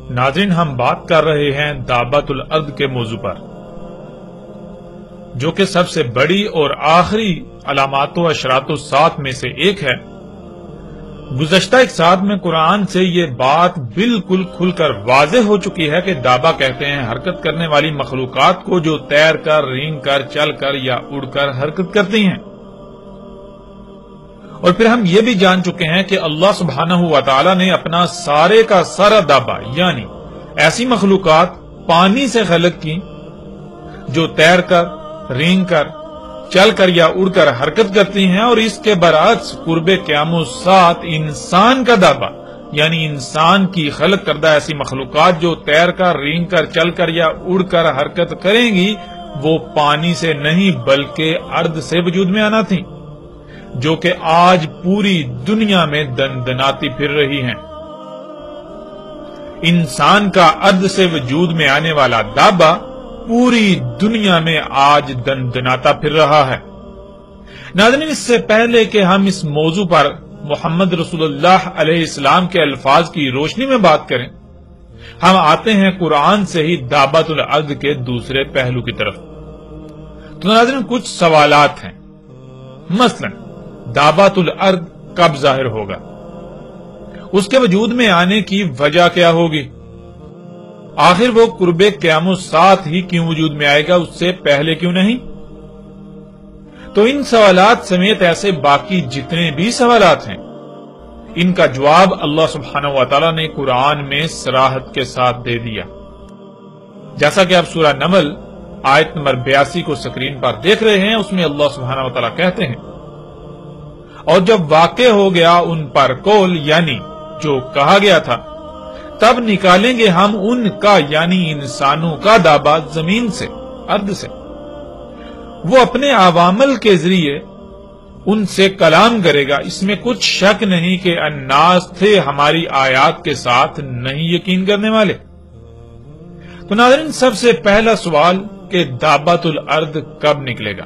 ناظرین، ہم بات کر رہے ہیں دابۃ الارض کے موضوع پر، جو کہ سب سے بڑی اور آخری علامات و اشراط الساعۃ میں سے ایک ہے۔ گزشتہ ایک ساتھ میں قرآن سے یہ بات بالکل کھل کر واضح ہو چکی ہے کہ دابہ کہتے ہیں حرکت کرنے والی مخلوقات کو جو تیر کر، رینگ کر، چل کر یا اڑ کر حرکت کرتی ہیں۔ اور پھر ہم یہ بھی جان چکے ہیں کہ اللہ سبحانہ و تعالی نے اپنا سارے کا سارا دابہ یعنی ایسی مخلوقات پانی سے خلق کی جو تیر کر، رینگ کر، چل کر یا اڑ کر حرکت کرتی ہیں، اور اس کے برعکس قرب قیام الساعۃ انسان کا دابہ یعنی انسان کی خلق کردہ ایسی مخلوقات جو تیر کر، رینگ کر، چل کر یا اڑ کر حرکت کریں گی وہ پانی سے نہیں بلکہ ارض سے وجود میں آنا تھی، جو کہ آج پوری دنیا میں دندناتی پھر رہی ہیں۔ انسان کا ارض سے وجود میں آنے والا دابہ پوری دنیا میں آج دندناتا پھر رہا ہے۔ ناظرین، اس سے پہلے کہ ہم اس موضوع پر محمد رسول اللہ علیہ السلام کے الفاظ کی روشنی میں بات کریں، ہم آتے ہیں قرآن سے ہی دابۃ الارض کے دوسرے پہلو کی طرف۔ تو ناظرین، کچھ سوالات ہیں، مثلا دابۃ الارض کب ظاہر ہوگا؟ اس کے وجود میں آنے کی وجہ کیا ہوگی؟ آخر وہ قرب قیام الساعۃ ہی کیوں وجود میں آئے گا، اس سے پہلے کیوں نہیں؟ تو ان سوالات سمیت ایسے باقی جتنے بھی سوالات ہیں، ان کا جواب اللہ سبحانہ و تعالی نے قرآن میں صراحت کے ساتھ دے دیا، جیسا کہ آپ سورہ نمل آیت نمبر 82 کو سکرین پر دیکھ رہے ہیں۔ اس میں اللہ سبحانہ و تعالی کہتے ہیں، اور جب واقع ہو گیا ان پر قول یعنی جو کہا گیا تھا، تب نکالیں گے ہم ان کا یعنی انسانوں کا دابہ زمین سے، ارض سے۔ وہ اپنے عوامل کے ذریعے ان سے کلام کرے گا، اس میں کچھ شک نہیں کہ الناس تھے ہماری آیات کے ساتھ نہیں یقین کرنے والے۔ تو ناظرین، سب سے پہلا سوال کہ دابۃ الارض کب نکلے گا؟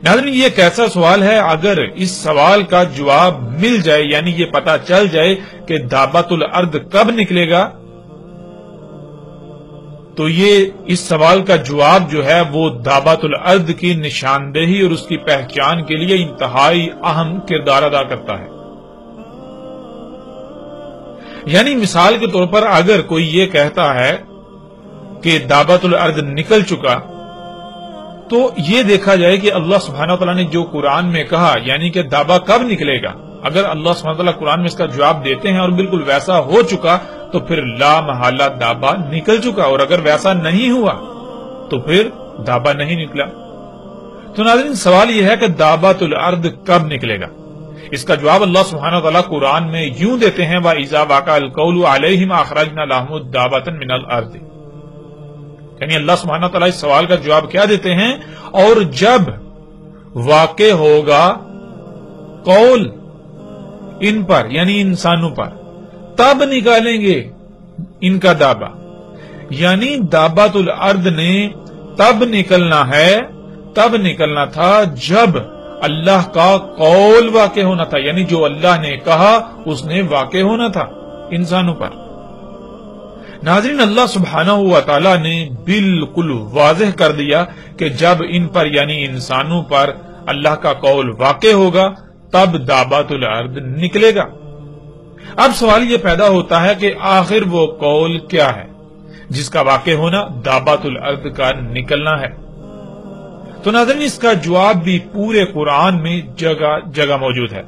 ناظرین، یہ کیسا سوال ہے؟ اگر اس سوال کا جواب مل جائے یعنی یہ پتا چل جائے کہ دابۃ الارض کب نکلے گا، تو یہ اس سوال کا جواب جو ہے وہ دابۃ الارض کی نشاندہی اور اس کی پہچان کے لیے انتہائی اہم کردار ادا کرتا ہے۔ یعنی مثال کے طور پر اگر کوئی یہ کہتا ہے کہ دابۃ الارض نکل چکا، تو یہ دیکھا جائے کہ اللہ سبحانہ وتعالی نے جو قرآن میں کہا یعنی کہ دابہ کب نکلے گا، اگر اللہ سبحانہ وتعالی قرآن میں اس کا جواب دیتے ہیں اور بالکل ویسا ہو چکا تو پھر لا محالہ دابہ نکل چکا، اور اگر ویسا نہیں ہوا تو پھر دابہ نہیں نکلا۔ تو ناظرین، سوال یہ ہے کہ دابۃ الارض کب نکلے گا؟ اس کا جواب اللہ سبحانہ وتعالی قرآن میں یوں دیتے ہیں، وَإِذَا وَقَعَ الْقَوْلُ عَلَيْهِمْ أَخْرَجْنَا لَهُمْ دَابَّةً مِنَ الْأَرْضِ۔ یعنی اللہ سبحانہ تعالیٰ اس سوال کا جواب کیا دیتے ہیں؟ اور جب واقع ہوگا قول ان پر یعنی انسانوں پر، تب نکالیں گے ان کا دابہ۔ یعنی دابۃ الارض نے تب نکلنا ہے، تب نکلنا تھا جب اللہ کا قول واقع ہونا تھا، یعنی جو اللہ نے کہا اس نے واقع ہونا تھا انسانوں پر۔ ناظرین، اللہ سبحانہ و تعالی نے بالکل واضح کر دیا کہ جب ان پر یعنی انسانوں پر اللہ کا قول واقع ہوگا تب دابۃ الارض نکلے گا۔ اب سوال یہ پیدا ہوتا ہے کہ آخر وہ قول کیا ہے جس کا واقع ہونا دابۃ الارض کا نکلنا ہے؟ تو ناظرین، اس کا جواب بھی پورے قرآن میں جگہ جگہ موجود ہے،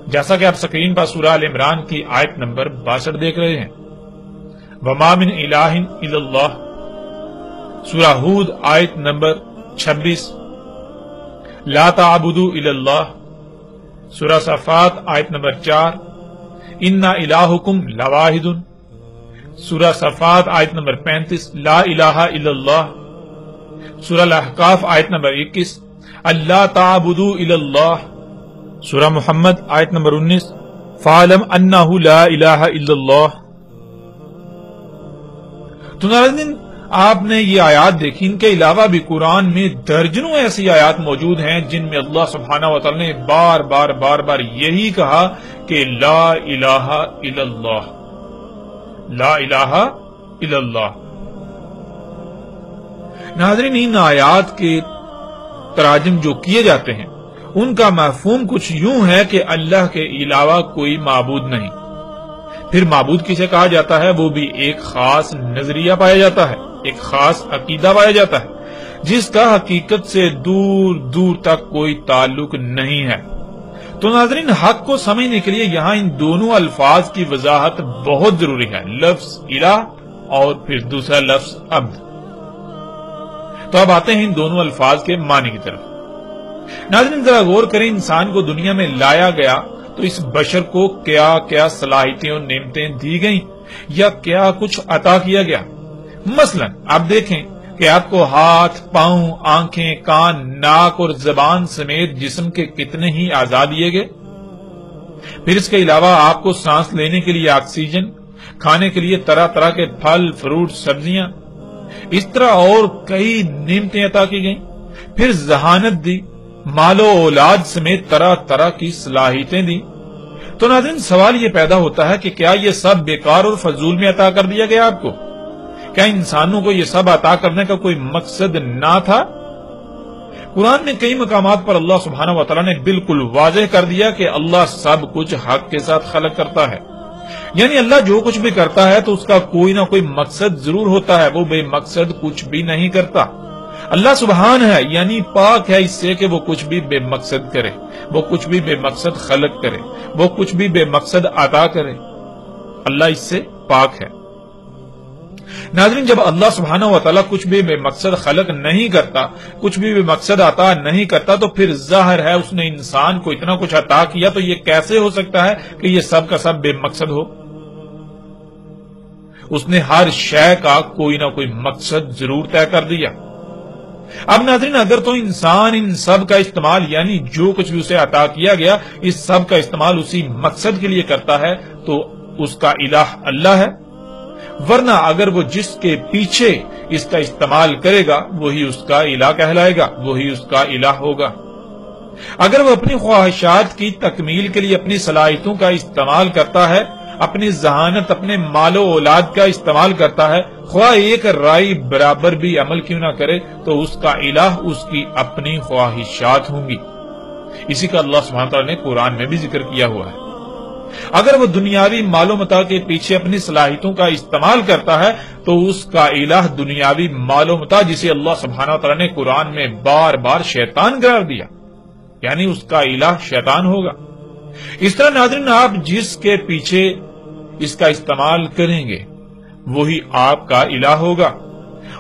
جیسا کہ آپ سکرین پر سورہ آل عمران کی آیت نمبر 62 دیکھ رہے ہیں، وَمَا مِنْ إِلَٰهٍ إِلَّا اللَّهُ۔ سورہ ہود آیت نمبر 26، لَا تَعْبُدُوا إِلَّا اللَّهُ۔ سورہ صفات آیت نمبر 4، إِنَّ إِلَٰهُكُمْ لَوَاحِدٌ۔ سورہ صفات آیت نمبر 35، لَا إِلَٰهَ إِلَّا اللَّهُ۔ سورہ الاحقاف آیت نمبر 21، أَلَّا تَعْبُدُوا إِلَّا اللَّهُ۔ سورہ محمد آیت نمبر 19، فَعَلَمْ أَنَّهُ لَا إِلَهَ إِلَّا اللَّهِ۔ تو ناظرین آپ نے یہ آیات دیکھی، ان کے علاوہ بھی قرآن میں درجنوں ایسی آیات موجود ہیں جن میں اللہ سبحانہ و تعالی نے بار بار یہی کہا کہ لا الہ الا اللہ، لا الہ الا اللہ۔ ناظرین ان آیات کے تراجم جو کیے جاتے ہیں ان کا مفہوم کچھ یوں ہے کہ اللہ کے علاوہ کوئی معبود نہیں۔ پھر معبود کسے کہا جاتا ہے؟ وہ بھی ایک خاص نظریہ پایا جاتا ہے، ایک خاص عقیدہ پایا جاتا ہے جس کا حقیقت سے دور دور تک کوئی تعلق نہیں ہے۔ تو ناظرین حق کو سمجھنے کے لیے یہاں ان دونوں الفاظ کی وضاحت بہت ضروری ہے، لفظ الہ اور پھر دوسرا لفظ عبد۔ تو اب آتے ہیں ان دونوں الفاظ کے معنی کی طرف۔ ناظرین ذرا غور کریں، انسان کو دنیا میں لایا گیا تو اس بشر کو کیا کیا صلاحیتیں اور نعمتیں دی گئیں یا کیا کچھ عطا کیا گیا۔ مثلا آپ دیکھیں کہ آپ کو ہاتھ، پاؤں، آنکھیں، کان، ناک اور زبان سمیت جسم کے کتنے ہی اعضاء دیے گئے۔ پھر اس کے علاوہ آپ کو سانس لینے کے لیے آکسیجن، کھانے کے لیے طرح طرح کے پھل، فروٹ، سبزیاں، اس طرح اور کئی نعمتیں عطا کی گئیں۔ پھر ذہانت دی، مال و اولاد سمیت طرح طرح کی صلاحیتیں دی۔ تو ناظرین سوال یہ پیدا ہوتا ہے کہ کیا یہ سب بیکار اور فضول میں عطا کر دیا گیا آپ کو؟ کیا انسانوں کو یہ سب عطا کرنے کا کوئی مقصد نہ تھا؟ قرآن میں کئی مقامات پر اللہ سبحانہ و تعالیٰ نے بالکل واضح کر دیا کہ اللہ سب کچھ حق کے ساتھ خلق کرتا ہے، یعنی اللہ جو کچھ بھی کرتا ہے تو اس کا کوئی نہ کوئی مقصد ضرور ہوتا ہے، وہ بے مقصد کچھ بھی نہیں کرتا۔ اللہ سبحان ہے، یعنی پاک ہے اس سے کہ وہ کچھ بھی بے مقصد کرے، وہ کچھ بھی بے مقصد خلق کرے، وہ کچھ بھی بے مقصد عطا کرے۔ اللہ اس سے پاک ہے۔ ناظرین جب اللہ سبحانہ و تعالیٰ کچھ بھی بے مقصد خلق نہیں کرتا، کچھ بھی بے مقصد عطا نہیں کرتا، تو پھر ظاہر ہے اس نے انسان کو اتنا کچھ عطا کیا، تو یہ کیسے ہو سکتا ہے کہ یہ سب کا سب بے مقصد ہو؟ اس نے ہر شے کا کوئی نہ کوئی مقصد ضرور طے کر دیا۔ اب ناظرین اگر تو انسان ان سب کا استعمال، یعنی جو کچھ بھی اسے عطا کیا گیا، اس سب کا استعمال اسی مقصد کے لیے کرتا ہے تو اس کا الہ اللہ ہے، ورنہ اگر وہ جس کے پیچھے اس کا استعمال کرے گا وہی اس کا الہ کہلائے گا، وہی اس کا الہ ہوگا۔ اگر وہ اپنی خواہشات کی تکمیل کے لیے اپنی صلاحیتوں کا استعمال کرتا ہے، اپنی ذہانت، اپنے مال و اولاد کا استعمال کرتا ہے، خواہ ایک رائی برابر بھی عمل کیوں نہ کرے، تو اس کا الہ اس کی اپنی خواہشات ہوں گی۔ اسی کا اللہ سبحانہ تعالیٰ نے قرآن میں بھی ذکر کیا ہوا ہے۔ اگر وہ دنیاوی مال و متاع کے پیچھے اپنی صلاحیتوں کا استعمال کرتا ہے تو اس کا الہ دنیاوی مال و متاع، جسے اللہ سبحانہ تعالیٰ نے قرآن میں بار بار شیطان قرار دیا، یعنی اس کا الہ شیطان ہوگا۔ اس طرح ناظرین آپ جس کے پیچھے اس کا استعمال کریں گے وہی آپ کا الہ ہوگا،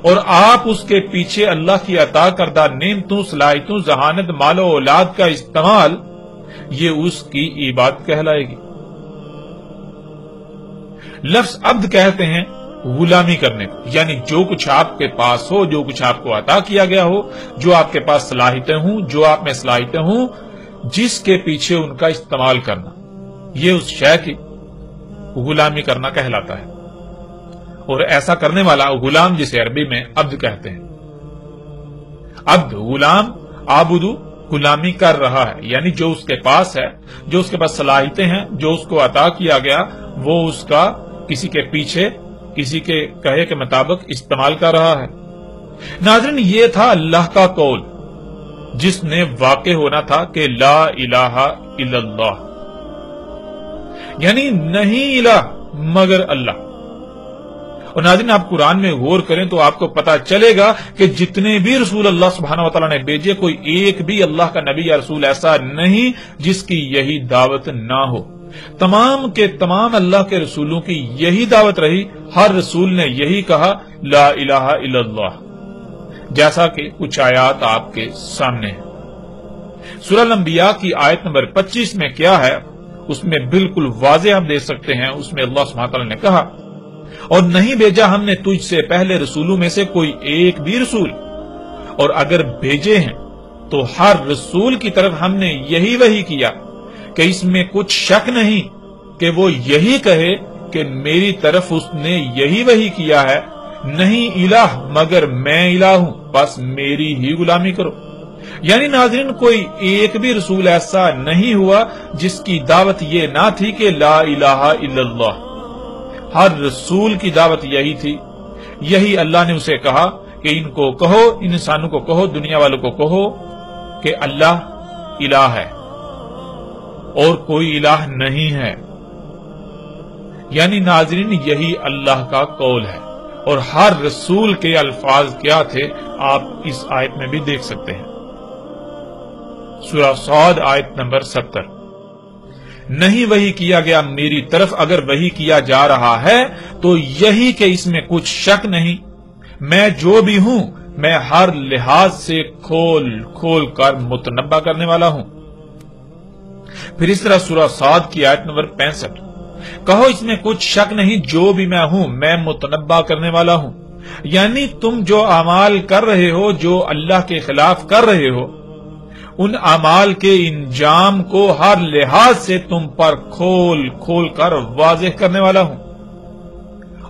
اور آپ اس کے پیچھے اللہ کی عطا کردہ نعمتوں، صلاحیتوں، ذہانت، مال و اولاد کا استعمال، یہ اس کی عبادت کہلائے گی۔ لفظ عبد کہتے ہیں غلامی کرنے کو، یعنی جو کچھ آپ کے پاس ہو، جو کچھ آپ کو عطا کیا گیا ہو، جو آپ کے پاس صلاحیتیں ہوں، جو آپ میں صلاحیتیں ہوں، جس کے پیچھے ان کا استعمال کرنا، یہ اس شے کی غلامی کرنا کہلاتا ہے۔ اور ایسا کرنے والا غلام، جسے عربی میں عبد کہتے ہیں، عبد، غلام، عابدو، غلامی کر رہا ہے، یعنی جو اس کے پاس ہے، جو اس کے پاس صلاحیتیں ہیں، جو اس کو عطا کیا گیا، وہ اس کا کسی کے پیچھے، کسی کے کہے کے مطابق استعمال کر رہا ہے۔ ناظرین یہ تھا اللہ کا قول جس نے واقع ہونا تھا کہ لا الہ الا اللہ، یعنی نہیں الہ مگر اللہ۔ اور ناظرین آپ قرآن میں غور کریں تو آپ کو پتا چلے گا کہ جتنے بھی رسول اللہ سبحانہ و تعالیٰ نے بھیجے، کوئی ایک بھی اللہ کا نبی یا رسول ایسا نہیں جس کی یہی دعوت نہ ہو۔ تمام کے تمام اللہ کے رسولوں کی یہی دعوت رہی، ہر رسول نے یہی کہا لا الہ الا اللہ، جیسا کہ کچھ آیات آپ کے سامنے ہیں۔ سورہ الانبیاء کی آیت نمبر 25 میں کیا ہے اس میں بالکل واضح ہم دیکھ سکتے ہیں۔ اس میں اللہ سبحانہ تعالیٰ نے کہا، اور نہیں بھیجا ہم نے تجھ سے پہلے رسولوں میں سے کوئی ایک بھی رسول، اور اگر بھیجے ہیں تو ہر رسول کی طرف ہم نے یہی وحی کیا کہ اس میں کچھ شک نہیں کہ وہ یہی کہے کہ میری طرف اس نے یہی وحی کیا ہے، نہیں الہ مگر میں الہ ہوں، بس میری ہی غلامی کرو۔ یعنی ناظرین، کوئی ایک بھی رسول ایسا نہیں ہوا جس کی دعوت یہ نہ تھی کہ لا الہ الا اللہ۔ ہر رسول کی دعوت یہی تھی۔ یہی اللہ نے اسے کہا کہ ان کو کہو، انسانوں کو کہو، دنیا والوں کو کہو کہ اللہ الہ ہے اور کوئی الہ نہیں ہے۔ یعنی ناظرین، یہی اللہ کا قول ہے، اور ہر رسول کے الفاظ کیا تھے آپ اس آیت میں بھی دیکھ سکتے ہیں۔ سورہ صاد آیت نمبر 70۔ نہیں وحی کیا گیا میری طرف، اگر وحی کیا جا رہا ہے تو یہی کہ اس میں کچھ شک نہیں، میں جو بھی ہوں میں ہر لحاظ سے کھول کھول کر متنبع کرنے والا ہوں۔ پھر اس طرح سورہ صاد کی آیت نمبر 65، کہو اس میں کچھ شک نہیں، جو بھی میں ہوں میں متنبع کرنے والا ہوں۔ یعنی تم جو اعمال کر رہے ہو، جو اللہ کے خلاف کر رہے ہو، ان اعمال کے انجام کو ہر لحاظ سے تم پر کھول کھول کر واضح کرنے والا ہوں،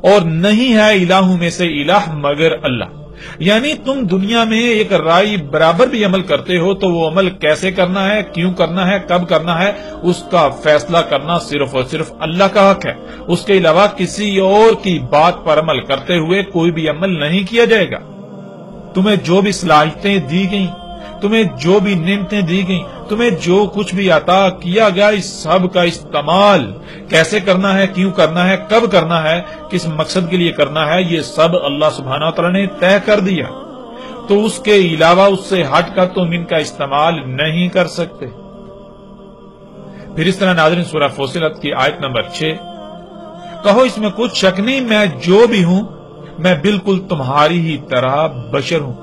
اور نہیں ہے الہوں میں سے الہ مگر اللہ۔ یعنی تم دنیا میں ایک رائے برابر بھی عمل کرتے ہو تو وہ عمل کیسے کرنا ہے، کیوں کرنا ہے، کب کرنا ہے، اس کا فیصلہ کرنا صرف اور صرف اللہ کا حق ہے۔ اس کے علاوہ کسی اور کی بات پر عمل کرتے ہوئے کوئی بھی عمل نہیں کیا جائے گا۔ تمہیں جو بھی صلاحیتیں دی گئیں، تمہیں جو بھی نعمتیں دی گئیں، تمہیں جو کچھ بھی عطا کیا گیا، اس سب کا استعمال کیسے کرنا ہے، کیوں کرنا ہے، کب کرنا ہے، کس مقصد کے لیے کرنا ہے، یہ سب اللہ سبحانہ وتعالی نے طے کر دیا۔ تو اس کے علاوہ اس سے ہٹ کر تم ان کا استعمال نہیں کر سکتے۔ پھر اس طرح ناظرین سورہ فصلت کی آیت نمبر 6، کہو اس میں کچھ شک نہیں، میں جو بھی ہوں میں بالکل تمہاری ہی طرح بشر ہوں،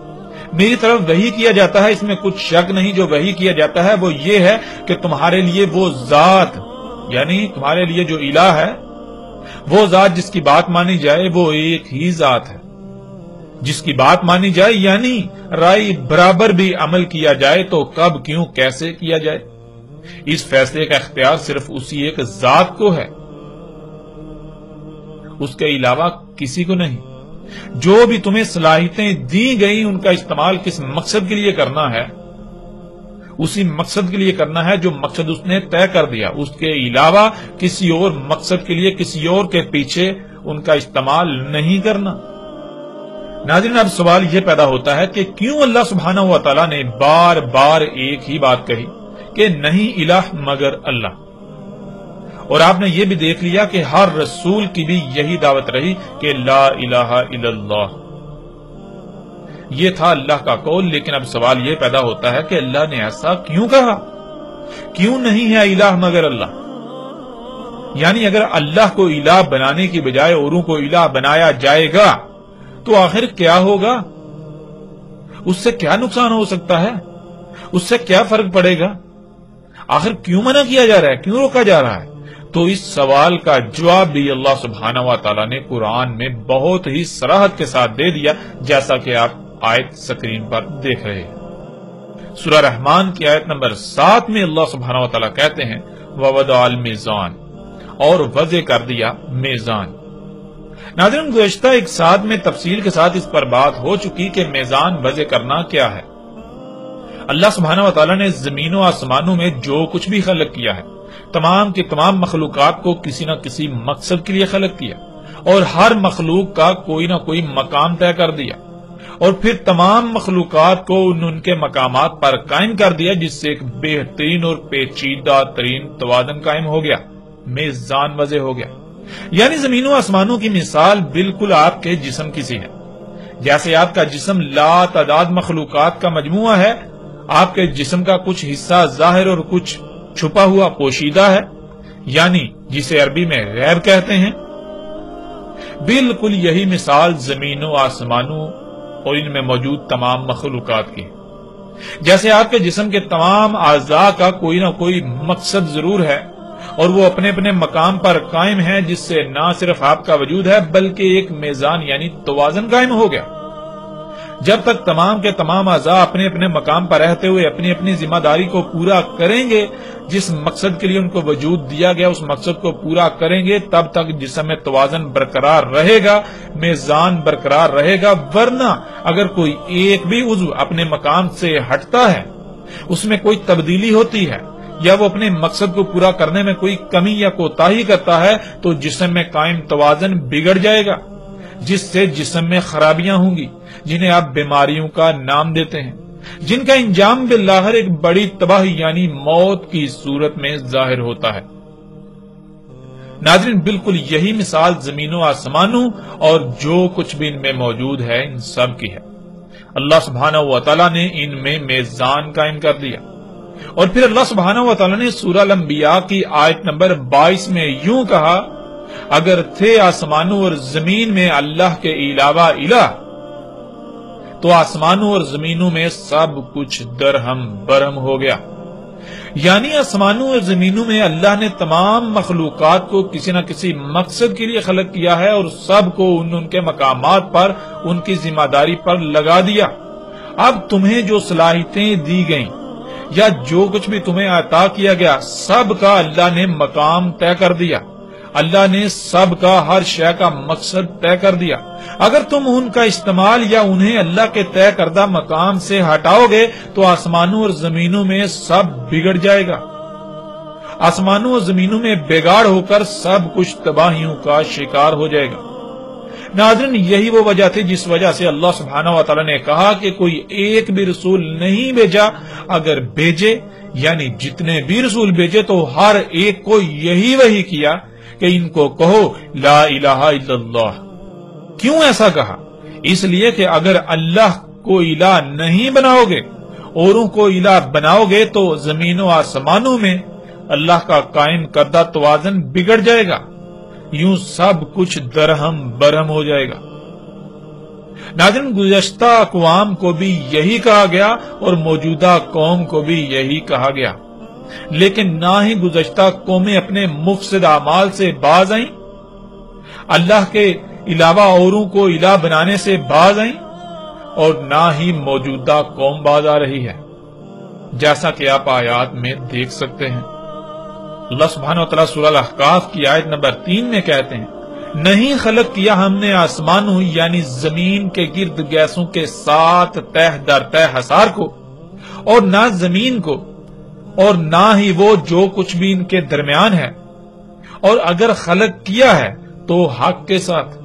میری طرف وحی کیا جاتا ہے، اس میں کچھ شک نہیں۔ جو وحی کیا جاتا ہے وہ یہ ہے کہ تمہارے لیے وہ ذات، یعنی تمہارے لیے جو الہ ہے، وہ ذات جس کی بات مانی جائے وہ ایک ہی ذات ہے، جس کی بات مانی جائے یعنی رائے برابر بھی عمل کیا جائے تو کب، کیوں، کیسے کیا جائے، اس فیصلے کا اختیار صرف اسی ایک ذات کو ہے، اس کے علاوہ کسی کو نہیں۔ جو بھی تمہیں صلاحیتیں دی گئیں ان کا استعمال کس مقصد کے لیے کرنا ہے، اسی مقصد کے لیے کرنا ہے جو مقصد اس نے طے کر دیا، اس کے علاوہ کسی اور مقصد کے لیے کسی اور کے پیچھے ان کا استعمال نہیں کرنا۔ ناظرین، اب سوال یہ پیدا ہوتا ہے کہ کیوں اللہ سبحانہ و تعالی نے بار بار ایک ہی بات کہی کہ نہیں الہ مگر اللہ؟ اور آپ نے یہ بھی دیکھ لیا کہ ہر رسول کی بھی یہی دعوت رہی کہ لا الہ الا اللہ، یہ تھا اللہ کا قول۔ لیکن اب سوال یہ پیدا ہوتا ہے کہ اللہ نے ایسا کیوں کہا، کیوں نہیں ہے الہ مگر اللہ؟ یعنی اگر اللہ کو الہ بنانے کی بجائے اوروں کو الہ بنایا جائے گا تو آخر کیا ہوگا، اس سے کیا نقصان ہو سکتا ہے، اس سے کیا فرق پڑے گا، آخر کیوں منع کیا جا رہا ہے، کیوں روکا جا رہا ہے؟ تو اس سوال کا جواب بھی اللہ سبحانہ و تعالی نے قرآن میں بہت ہی صراحت کے ساتھ دے دیا، جیسا کہ آپ آیت سکرین پر دیکھ رہے ہیں۔ سورہ رحمان کی آیت نمبر 7 میں اللہ سبحانہ و تعالی کہتے ہیں وَوَضَعَ الْمِيزَانَ، اور وضع کر دیا میزان۔ ناظرین، گزشتہ ایک ساتھ میں تفصیل کے ساتھ اس پر بات ہو چکی کہ میزان وضع کرنا کیا ہے۔ اللہ سبحانہ و تعالی نے زمین و آسمانوں میں جو کچھ بھی خلق کیا ہے، تمام کی تمام مخلوقات کو کسی نہ کسی مقصد کے لیے خلق کیا، اور ہر مخلوق کا کوئی نہ کوئی مقام طے کر دیا، اور پھر تمام مخلوقات کو ان کے مقامات پر قائم کر دیا، جس سے ایک بہترین اور پیچیدہ ترین توازن قائم ہو گیا، میزان وضع ہو گیا۔ یعنی زمین و آسمانوں کی مثال بالکل آپ کے جسم کی سی ہے۔ جیسے آپ کا جسم لا تعداد مخلوقات کا مجموعہ ہے، آپ کے جسم کا کچھ حصہ ظاہر اور کچھ چھپا ہوا پوشیدہ ہے، یعنی جسے عربی میں غیب کہتے ہیں، بالکل یہی مثال زمین و آسمانوں اور ان میں موجود تمام مخلوقات کی۔ جیسے آپ کے جسم کے تمام اعضاء کا کوئی نہ کوئی مقصد ضرور ہے اور وہ اپنے اپنے مقام پر قائم ہے، جس سے نہ صرف آپ کا وجود ہے بلکہ ایک میزان یعنی توازن قائم ہو گیا۔ جب تک تمام کے تمام اعضاء اپنے اپنے مقام پر رہتے ہوئے اپنی اپنی ذمہ داری کو پورا کریں گے، جس مقصد کے لیے ان کو وجود دیا گیا اس مقصد کو پورا کریں گے، تب تک جسم میں توازن برقرار رہے گا، میزان برقرار رہے گا۔ ورنہ اگر کوئی ایک بھی عضو اپنے مقام سے ہٹتا ہے، اس میں کوئی تبدیلی ہوتی ہے یا وہ اپنے مقصد کو پورا کرنے میں کوئی کمی یا کوتاہی کرتا ہے، تو جسم میں قائم توازن بگڑ جائے گا، جس سے جسم میں خرابیاں ہوں گی، جنہیں آپ بیماریوں کا نام دیتے ہیں، جن کا انجام بالآخر ایک بڑی تباہی یعنی موت کی صورت میں ظاہر ہوتا ہے۔ ناظرین، بالکل یہی مثال زمین و آسمانوں اور جو کچھ بھی ان میں موجود ہے ان سب کی ہے۔ اللہ سبحانہ و تعالیٰ نے ان میں میزان قائم کر دیا، اور پھر اللہ سبحانہ و تعالیٰ نے سورہ الانبیاء کی آیت نمبر 22 میں یوں کہا، اگر تھے آسمانوں اور زمین میں اللہ کے علاوہ الہ، تو آسمانوں اور زمینوں میں سب کچھ درہم برہم ہو گیا۔ یعنی آسمانوں اور زمینوں میں اللہ نے تمام مخلوقات کو کسی نہ کسی مقصد کے لیے خلق کیا ہے، اور سب کو ان کے مقامات پر ان کی ذمہ داری پر لگا دیا۔ اب تمہیں جو صلاحیتیں دی گئیں یا جو کچھ بھی تمہیں عطا کیا گیا، سب کا اللہ نے مقام طے کر دیا، اللہ نے سب کا ہر شے کا مقصد طے کر دیا۔ اگر تم ان کا استعمال یا انہیں اللہ کے طے کردہ مقام سے ہٹاؤ گے تو آسمانوں اور زمینوں میں سب بگڑ جائے گا، آسمانوں اور زمینوں میں بگاڑ ہو کر سب کچھ تباہیوں کا شکار ہو جائے گا۔ ناظرین، یہی وہ وجہ تھی جس وجہ سے اللہ سبحانہ و تعالیٰ نے کہا کہ کوئی ایک بھی رسول نہیں بھیجا، اگر بھیجے یعنی جتنے بھی رسول بھیجے تو ہر ایک کو یہی وحی کیا کہ ان کو کہو لا الہ الا اللہ۔ کیوں ایسا کہا؟ اس لیے کہ اگر اللہ کو الہ نہیں بناؤ گے، اوروں کو الہ بناؤ گے، تو زمین و آسمانوں میں اللہ کا قائم کردہ توازن بگڑ جائے گا، یوں سب کچھ درہم برہم ہو جائے گا۔ ناظرین، گزشتہ اقوام کو بھی یہی کہا گیا اور موجودہ قوم کو بھی یہی کہا گیا، لیکن نہ ہی گزشتہ قومیں اپنے مفسد اعمال سے باز آئیں، اللہ کے علاوہ اوروں کو الہ بنانے سے باز آئیں، اور نہ ہی موجودہ قوم باز آ رہی ہے، جیسا کہ آپ آیات میں دیکھ سکتے ہیں۔ اللہ سبحانہ و تعالیٰ سورہ الاحقاف کی آیت نمبر 3 میں کہتے ہیں، نہیں خلق کیا ہم نے آسمانوں یعنی زمین کے گرد گیسوں کے ساتھ تہ در تہ حصار کو، اور نہ زمین کو، اور نہ ہی وہ جو کچھ بھی ان کے درمیان ہے، اور اگر خلق کیا ہے تو حق کے ساتھ،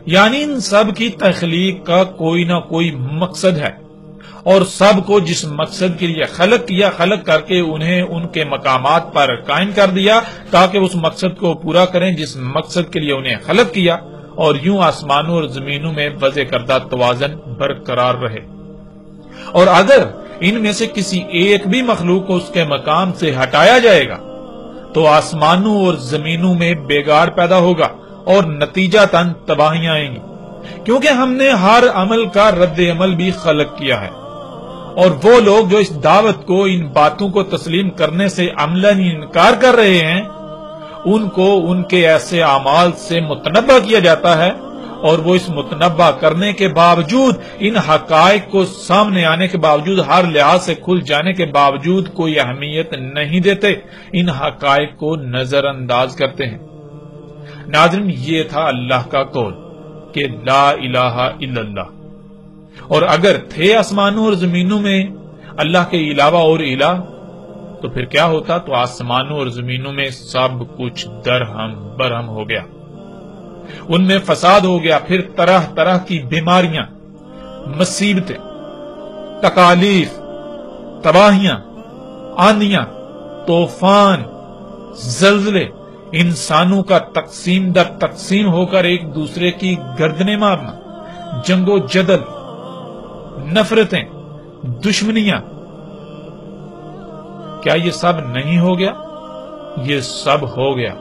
یعنی ان سب کی تخلیق کا کوئی نہ کوئی مقصد ہے، اور سب کو جس مقصد کے لیے خلق کیا، خلق کر کے انہیں ان کے مقامات پر قائم کر دیا تاکہ اس مقصد کو پورا کریں جس مقصد کے لیے انہیں خلق کیا، اور یوں آسمانوں اور زمینوں میں وضع کردہ توازن برقرار رہے۔ اور اگر ان میں سے کسی ایک بھی مخلوق کو اس کے مقام سے ہٹایا جائے گا تو آسمانوں اور زمینوں میں بگاڑ پیدا ہوگا اور نتیجہ تن تباہیاں آئیں گی، کیونکہ ہم نے ہر عمل کا رد عمل بھی خلق کیا ہے، اور وہ لوگ جو اس دعوت کو، ان باتوں کو تسلیم کرنے سے عملاً انکار کر رہے ہیں، ان کو ان کے ایسے اعمال سے متنبہ کیا جاتا ہے، اور وہ اس متنبہ کرنے کے باوجود، ان حقائق کو سامنے آنے کے باوجود، ہر لحاظ سے کھل جانے کے باوجود کوئی اہمیت نہیں دیتے، ان حقائق کو نظر انداز کرتے ہیں۔ ناظرین، یہ تھا اللہ کا قول کہ لا الہ الا اللہ، اور اگر تھے آسمانوں اور زمینوں میں اللہ کے علاوہ اور الہ، تو پھر کیا ہوتا؟ تو آسمانوں اور زمینوں میں سب کچھ درہم برہم ہو گیا، ان میں فساد ہو گیا، پھر طرح طرح کی بیماریاں، مصیبتیں، تکالیف، تباہیاں، آندیاں، طوفان، زلزلے، انسانوں کا تقسیم در تقسیم ہو کر ایک دوسرے کی گردنیں مارنا، جنگ و جدل، نفرتیں، دشمنیاں، کیا یہ سب نہیں ہو گیا؟ یہ سب ہو گیا۔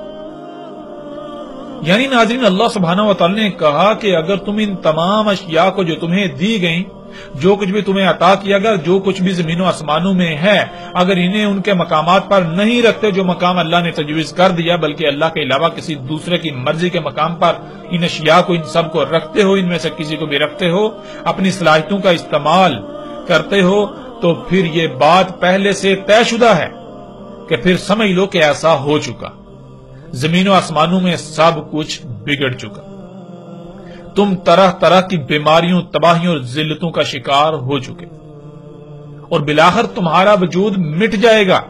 یعنی ناظرین، اللہ سبحانہ و تعالی نے کہا کہ اگر تم ان تمام اشیاء کو جو تمہیں دی گئیں جو کچھ بھی تمہیں عطا کیا گیا، جو کچھ بھی زمین و آسمانوں میں ہے، اگر انہیں ان کے مقامات پر نہیں رکھتے جو مقام اللہ نے تجویز کر دیا، بلکہ اللہ کے علاوہ کسی دوسرے کی مرضی کے مقام پر ان اشیاء کو، ان سب کو رکھتے ہو، ان میں سے کسی کو بھی رکھتے ہو، اپنی صلاحیتوں کا استعمال کرتے ہو، تو پھر یہ بات پہلے سے طے شدہ ہے کہ پھر سمجھ لو کہ ایسا ہو چکا، زمین و آسمانوں میں سب کچھ بگڑ چکا، تم طرح طرح کی بیماریوں، تباہیوں اور ذلتوں کا شکار ہو چکے، اور بالآخر تمہارا وجود مٹ جائے گا،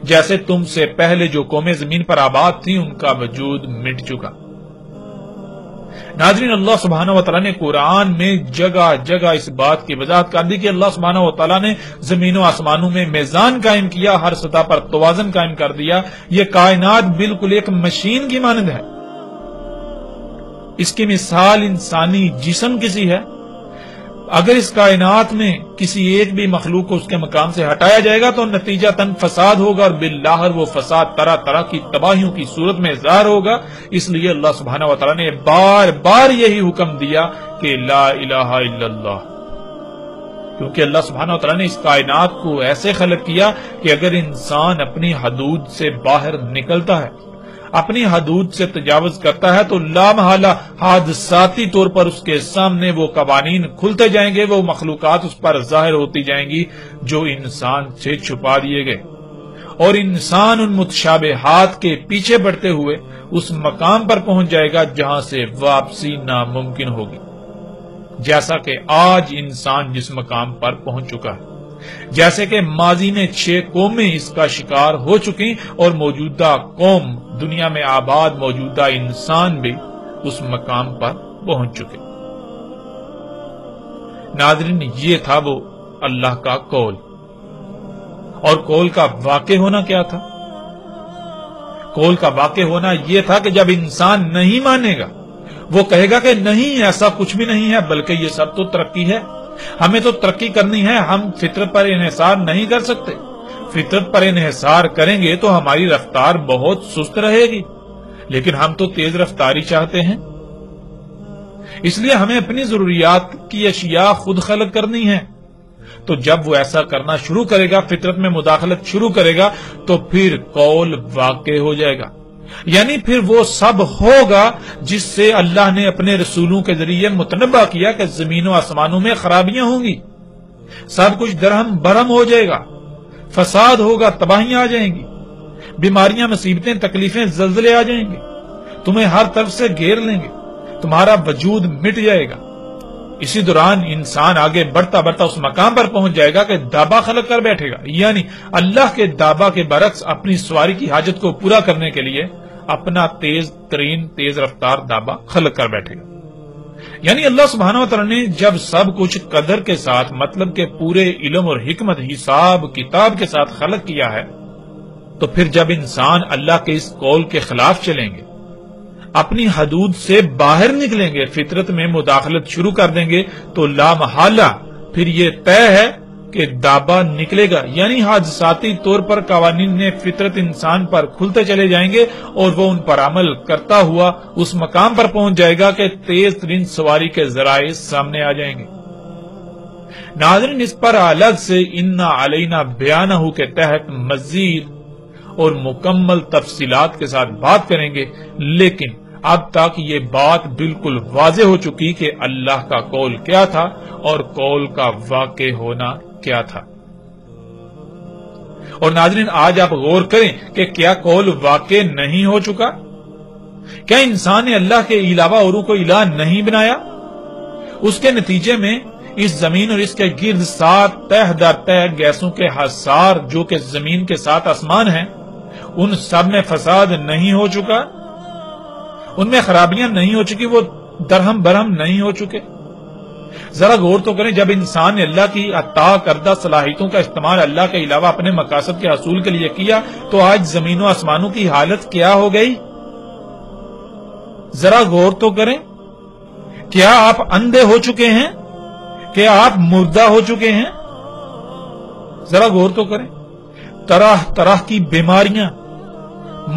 جیسے تم سے پہلے جو قومیں زمین پر آباد تھیں ان کا وجود مٹ چکا۔ ناظرین، اللہ سبحانہ و تعالیٰ نے قرآن میں جگہ جگہ اس بات کی وضاحت کر دی کہ اللہ سبحانہ و تعالیٰ نے زمین و آسمانوں میں میزان قائم کیا، ہر سطح پر توازن قائم کر دیا۔ یہ کائنات بالکل ایک مشین کی مانند ہے، اس کی مثال انسانی جسم کسی ہے۔ اگر اس کائنات میں کسی ایک بھی مخلوق کو اس کے مقام سے ہٹایا جائے گا تو نتیجتاً فساد ہوگا، اور بالآخر وہ فساد طرح طرح کی تباہیوں کی صورت میں ظاہر ہوگا۔ اس لیے اللہ سبحانہ و تعالیٰ نے بار بار یہی حکم دیا کہ لا الہ الا اللہ، کیونکہ اللہ سبحانہ و تعالیٰ نے اس کائنات کو ایسے خلق کیا کہ اگر انسان اپنی حدود سے باہر نکلتا ہے، اپنی حدود سے تجاوز کرتا ہے، تو لامحالہ حادثاتی طور پر اس کے سامنے وہ قوانین کھلتے جائیں گے، وہ مخلوقات اس پر ظاہر ہوتی جائیں گی جو انسان سے چھپا دیے گئے، اور انسان ان متشابہات کے پیچھے بڑھتے ہوئے اس مقام پر پہنچ جائے گا جہاں سے واپسی ناممکن ہوگی، جیسا کہ آج انسان جس مقام پر پہنچ چکا ہے، جیسے کہ ماضی میں 6 قومیں اس کا شکار ہو چکی، اور موجودہ قوم، دنیا میں آباد موجودہ انسان بھی اس مقام پر پہنچ چکے۔ ناظرین، یہ تھا وہ اللہ کا قول، اور قول کا واقع ہونا کیا تھا؟ قول کا واقع ہونا یہ تھا کہ جب انسان نہیں مانے گا، وہ کہے گا کہ نہیں، ایسا کچھ بھی نہیں ہے، بلکہ یہ سب تو ترقی ہے، ہمیں تو ترقی کرنی ہے، ہم فطرت پر انحصار نہیں کر سکتے، فطرت پر انحصار کریں گے تو ہماری رفتار بہت سست رہے گی، لیکن ہم تو تیز رفتاری چاہتے ہیں، اس لیے ہمیں اپنی ضروریات کی اشیاء خود خلق کرنی ہے۔ تو جب وہ ایسا کرنا شروع کرے گا، فطرت میں مداخلت شروع کرے گا، تو پھر قول واقع ہو جائے گا، یعنی پھر وہ سب ہوگا جس سے اللہ نے اپنے رسولوں کے ذریعے متنبہ کیا کہ زمین و آسمانوں میں خرابیاں ہوں گی، سب کچھ درہم برہم ہو جائے گا، فساد ہوگا، تباہیاں آ جائیں گی، بیماریاں، مصیبتیں، تکلیفیں، زلزلے آ جائیں گے، تمہیں ہر طرف سے گھیر لیں گے، تمہارا وجود مٹ جائے گا۔ اسی دوران انسان آگے بڑھتا بڑھتا اس مقام پر پہنچ جائے گا کہ دابا خلق کر بیٹھے گا، یعنی اللہ کے دابا کے برعکس اپنی سواری کی حاجت کو پورا کرنے کے لیے اپنا تیز ترین تیز رفتار دابا خلق کر بیٹھے گا۔ یعنی اللہ سبحانہ و تعالیٰ نے جب سب کچھ قدر کے ساتھ، مطلب کہ پورے علم اور حکمت، حساب کتاب کے ساتھ خلق کیا ہے، تو پھر جب انسان اللہ کے اس قول کے خلاف چلیں گے، اپنی حدود سے باہر نکلیں گے، فطرت میں مداخلت شروع کر دیں گے، تو لامحالہ پھر یہ طے ہے کہ دابا نکلے گا، یعنی حادثاتی طور پر قوانین فطرت انسان پر کھلتے چلے جائیں گے، اور وہ ان پر عمل کرتا ہوا اس مقام پر پہنچ جائے گا کہ تیز ترین سواری کے ذرائع سامنے آ جائیں گے۔ ناظرین، اس پر الگ سے انا علینا بیانہ کے تحت مزید اور مکمل تفصیلات کے ساتھ بات کریں گے، لیکن اب تک یہ بات بالکل واضح ہو چکی کہ اللہ کا قول کیا تھا اور قول کا واقع ہونا کیا تھا۔ اور ناظرین، آج آپ غور کریں کہ کیا قول واقع نہیں ہو چکا؟ کیا انسان نے اللہ کے علاوہ اوروں کو الہ نہیں بنایا؟ اس کے نتیجے میں اس زمین اور اس کے گرد 7 تہ در تہ گیسوں کے حصار جو کہ زمین کے 7 آسمان ہیں، ان سب میں فساد نہیں ہو چکا؟ ان میں خرابیاں نہیں ہو چکی؟ وہ درہم برہم نہیں ہو چکے؟ ذرا غور تو کریں، جب انسان نے اللہ کی عطا کردہ صلاحیتوں کا استعمال اللہ کے علاوہ اپنے مقاصد کے حصول کے لیے کیا، تو آج زمین و آسمانوں کی حالت کیا ہو گئی؟ ذرا غور تو کریں، کیا آپ اندھے ہو چکے ہیں؟ کیا آپ مردہ ہو چکے ہیں؟ ذرا غور تو کریں، طرح طرح کی بیماریاں،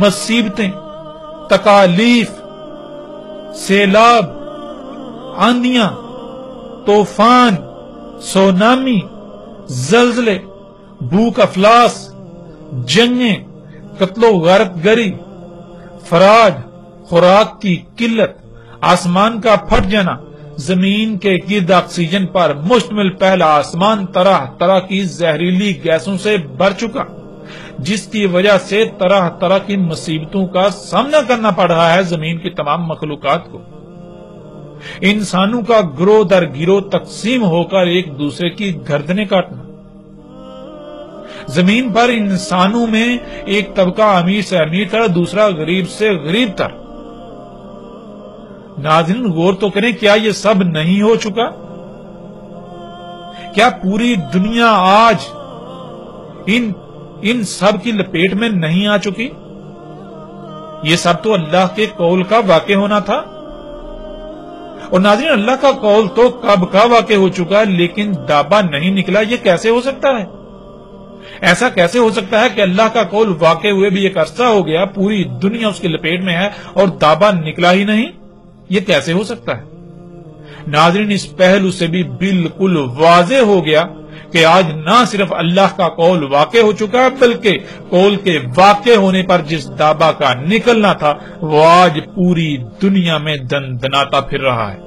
مصیبتیں، تکالیف، سیلاب، آندیاں، طوفان، سونامی، زلزلے، بھوک افلاس، جنگیں، قتل و غارت گری، فراڈ، خوراک کی قلت، آسمان کا پھٹ جانا، زمین کے گرد آکسیجن پر مشتمل پہلا آسمان طرح طرح کی زہریلی گیسوں سے بھر چکا، جس کی وجہ سے طرح طرح کی مصیبتوں کا سامنا کرنا پڑ رہا ہے زمین کی تمام مخلوقات کو۔ انسانوں کا گروہ در گروہ تقسیم ہو کر ایک دوسرے کی گردنیں کاٹنا، زمین پر انسانوں میں ایک طبقہ امیر سے امیر تر، دوسرا غریب سے غریب تر۔ ناظرین غور تو کریں، کیا یہ سب نہیں ہو چکا؟ کیا پوری دنیا آج ان سب کی لپیٹ میں نہیں آ چکی؟ یہ سب تو اللہ کے قول کا واقع ہونا تھا۔ اور ناظرین اللہ کا قول تو کب کا واقع ہو چکا ہے، لیکن دابا نہیں نکلا، یہ کیسے ہو سکتا ہے؟ ایسا کیسے ہو سکتا ہے کہ اللہ کا قول واقع ہوئے بھی ایک عرصہ ہو گیا، پوری دنیا اس کی لپیٹ میں ہے اور دابا نکلا ہی نہیں؟ یہ کیسے ہو سکتا ہے؟ ناظرین اس پہلو سے بھی بالکل واضح ہو گیا کہ آج نہ صرف اللہ کا قول واقع ہو چکا ہے، بلکہ قول کے واقع ہونے پر جس دابا کا نکلنا تھا وہ آج پوری دنیا میں دندناتا پھر رہا ہے۔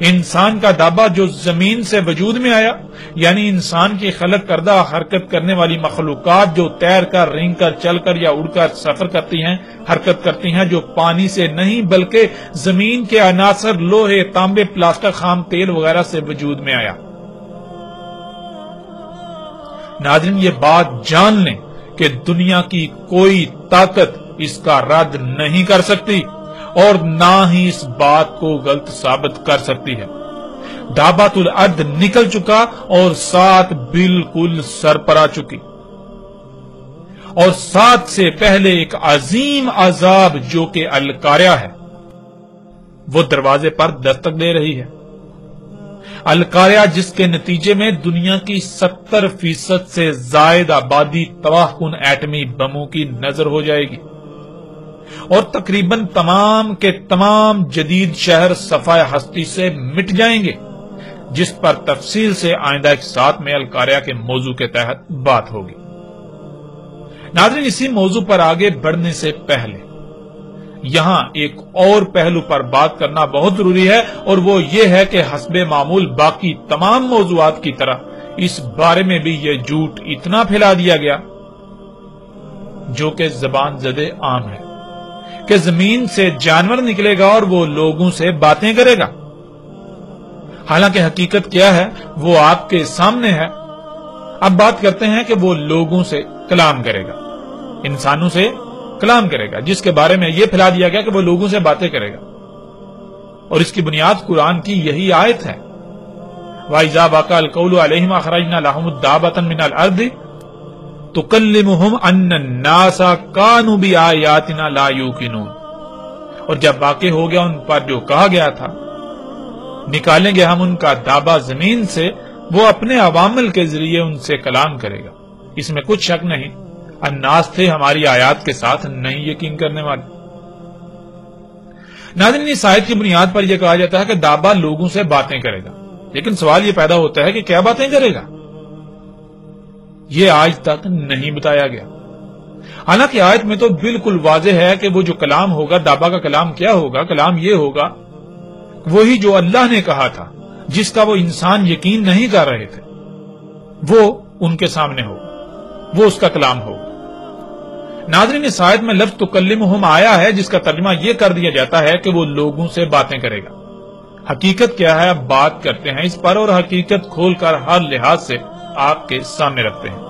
انسان کا دابا جو زمین سے وجود میں آیا، یعنی انسان کی خلق کردہ حرکت کرنے والی مخلوقات جو تیر کر، رینگ کر، چل کر یا اڑ کر سفر کرتی ہیں، حرکت کرتی ہیں، جو پانی سے نہیں بلکہ زمین کے عناصر لوہے، تانبے، پلاسٹک، خام تیل وغیرہ سے وجود میں آیا۔ ناظرین یہ بات جان لیں کہ دنیا کی کوئی طاقت اس کا رد نہیں کر سکتی اور نہ ہی اس بات کو غلط ثابت کر سکتی ہے۔ دابۃ الارض نکل چکا اور ساتھ بالکل سر پر آ چکی، اور ساتھ سے پہلے ایک عظیم عذاب جو کہ القاریہ ہے وہ دروازے پر دستک دے رہی ہے۔ القاریہ جس کے نتیجے میں دنیا کی 70% سے زائد آبادی تباہ کن ایٹمی بموں کی نظر ہو جائے گی اور تقریباً تمام کے تمام جدید شہر صفحہ ہستی سے مٹ جائیں گے، جس پر تفصیل سے آئندہ ایک ساتھ میں القاریہ کے موضوع کے تحت بات ہوگی۔ ناظرین اسی موضوع پر آگے بڑھنے سے پہلے یہاں ایک اور پہلو پر بات کرنا بہت ضروری ہے، اور وہ یہ ہے کہ حسب معمول باقی تمام موضوعات کی طرح اس بارے میں بھی یہ جھوٹ اتنا پھیلا دیا گیا جو کہ زبان زدے عام ہے کہ زمین سے جانور نکلے گا اور وہ لوگوں سے باتیں کرے گا۔ حالانکہ حقیقت کیا ہے وہ آپ کے سامنے ہے۔ اب بات کرتے ہیں کہ وہ لوگوں سے کلام کرے گا، انسانوں سے کلام کرے گا، جس کے بارے میں یہ پھیلا دیا گیا کہ وہ لوگوں سے باتیں کرے گا، اور اس کی بنیاد قرآن کی یہی آیت ہے، وَإِذَا وَقَعَ الْقَوْلُ عَلَيْهِمْ أَخْرَجْنَا لَهُمُ دَابَّةً مِنَ الْأَرْضِ تُكَلِّمُهُمْ أَنَّ النَّاسَ كَانُوا بِآيَاتِنَا لَا يُوقِنُونَ۔ اور جب واقع ہو گیا ان پر جو کہا گیا تھا، نکالیں گے ہم ان کا دابا زمین سے، وہ اپنے عوامل کے ذریعے ان سے کلام کرے گا، اس میں کچھ شک نہیں، الناس تھے ہماری آیات کے ساتھ نہیں یقین کرنے والے۔ ناظرین اس آیت کی بنیاد پر یہ کہا جاتا ہے کہ دابا لوگوں سے باتیں کرے گا، لیکن سوال یہ پیدا ہوتا ہے کہ کیا باتیں کرے گا؟ یہ آج تک نہیں بتایا گیا۔ حالانکہ آیت میں تو بالکل واضح ہے کہ وہ جو کلام ہوگا، دابا کا کلام کیا ہوگا؟ کلام یہ ہوگا وہی جو اللہ نے کہا تھا، جس کا وہ انسان یقین نہیں کر رہے تھے، وہ ان کے سامنے ہوگا، وہ اس کا کلام ہوگا۔ ناظرین اس آیت میں لفظ تکلمہم آیا ہے، جس کا ترجمہ یہ کر دیا جاتا ہے کہ وہ لوگوں سے باتیں کرے گا۔ حقیقت کیا ہے اب بات کرتے ہیں اس پر، اور حقیقت کھول کر ہر لحاظ سے آپ کے سامنے رکھتے ہیں۔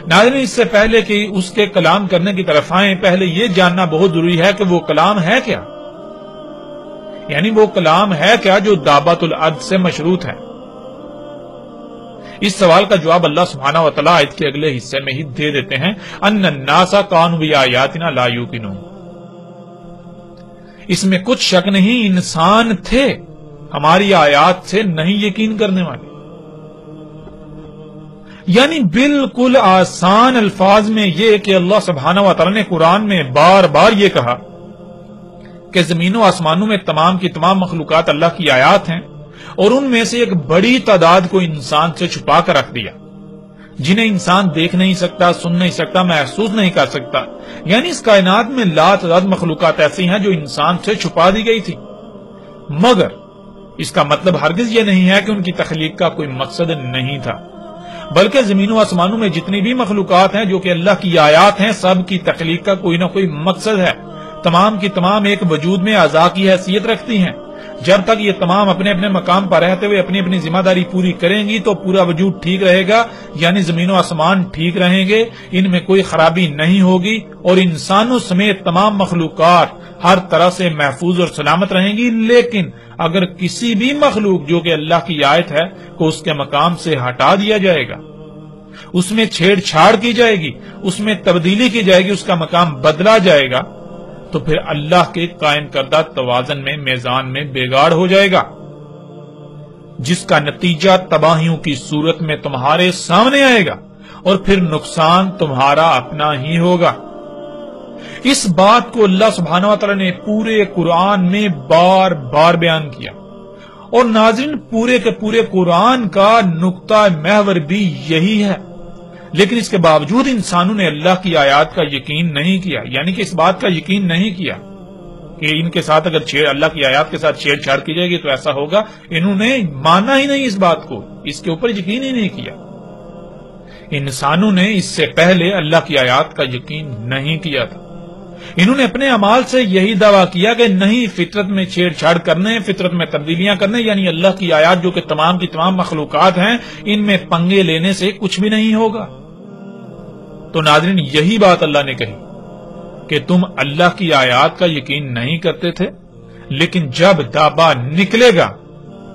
ناظرین اس سے پہلے کہ اس کے کلام کرنے کی طرف آئیں، پہلے یہ جاننا بہت ضروری ہے کہ وہ کلام ہے کیا، یعنی وہ کلام ہے کیا جو دابۃ الارض سے مشروط ہے۔ اس سوال کا جواب اللہ سبحانہ و تعالیٰ آیت کے اگلے حصے میں ہی دے دیتے ہیں، ان الناس کانوا بآیاتنا لا یوقنون۔ اس میں کچھ شک نہیں، انسان تھے ہماری آیات سے نہیں یقین کرنے والے۔ یعنی بالکل آسان الفاظ میں یہ کہ اللہ سبحانہ و تعالیٰ نے قرآن میں بار بار یہ کہا کہ زمین و آسمانوں میں تمام کی تمام مخلوقات اللہ کی آیات ہیں، اور ان میں سے ایک بڑی تعداد کو انسان سے چھپا کر رکھ دیا، جنہیں انسان دیکھ نہیں سکتا، سن نہیں سکتا، محسوس نہیں کر سکتا۔ یعنی اس کائنات میں لاتعداد مخلوقات ایسی ہیں جو انسان سے چھپا دی گئی تھی، مگر اس کا مطلب ہرگز یہ نہیں ہے کہ ان کی تخلیق کا کوئی مقصد نہیں تھا، بلکہ زمین و آسمانوں میں جتنی بھی مخلوقات ہیں جو کہ اللہ کی آیات ہیں، سب کی تخلیق کا کوئی نہ کوئی مقصد ہے۔ تمام کی تمام ایک وجود میں اعضاء کی حیثیت رکھتی ہیں۔ جب تک یہ تمام اپنے اپنے مقام پر رہتے ہوئے اپنی اپنی ذمہ داری پوری کریں گی تو پورا وجود ٹھیک رہے گا، یعنی زمین و آسمان ٹھیک رہیں گے، ان میں کوئی خرابی نہیں ہوگی، اور انسانوں سمیت تمام مخلوقات ہر طرح سے محفوظ اور سلامت رہیں گی۔ لیکن اگر کسی بھی مخلوق جو کہ اللہ کی آیت ہے کو اس کے مقام سے ہٹا دیا جائے گا، اس میں چھیڑ چھاڑ کی جائے گی، اس میں تبدیلی کی جائے گی، اس کا مقام بدلا جائے گا، تو پھر اللہ کے قائم کردہ توازن میں، میزان میں بگاڑ ہو جائے گا، جس کا نتیجہ تباہیوں کی صورت میں تمہارے سامنے آئے گا، اور پھر نقصان تمہارا اپنا ہی ہوگا۔ اس بات کو اللہ سبحانہ وتعالی نے پورے قرآن میں بار بار بیان کیا، اور ناظرین پورے کے پورے قرآن کا نقطہ محور بھی یہی ہے، لیکن اس کے باوجود انسانوں نے اللہ کی آیات کا یقین نہیں کیا، یعنی کہ اس بات کا یقین نہیں کیا کہ ان کے ساتھ اگر اللہ کی آیات کے ساتھ چھیڑ چھاڑ کی جائے گی تو ایسا ہوگا۔ انہوں نے مانا ہی نہیں اس بات کو، اس کے اوپر یقین ہی نہیں کیا۔ انسانوں نے اس سے پہلے اللہ کی آیات کا یقین نہیں کیا تھا۔ انہوں نے اپنے اعمال سے یہی دعویٰ کیا کہ نہیں، فطرت میں چھیڑ چھاڑ کرنے، فطرت میں تبدیلیاں کرنے، یعنی اللہ کی آیات جو کہ تمام کی تمام مخلوقات ہیں، ان میں پنگے لینے سے کچھ بھی نہیں ہوگا۔ تو ناظرین یہی بات اللہ نے کہی کہ تم اللہ کی آیات کا یقین نہیں کرتے تھے، لیکن جب دابا نکلے گا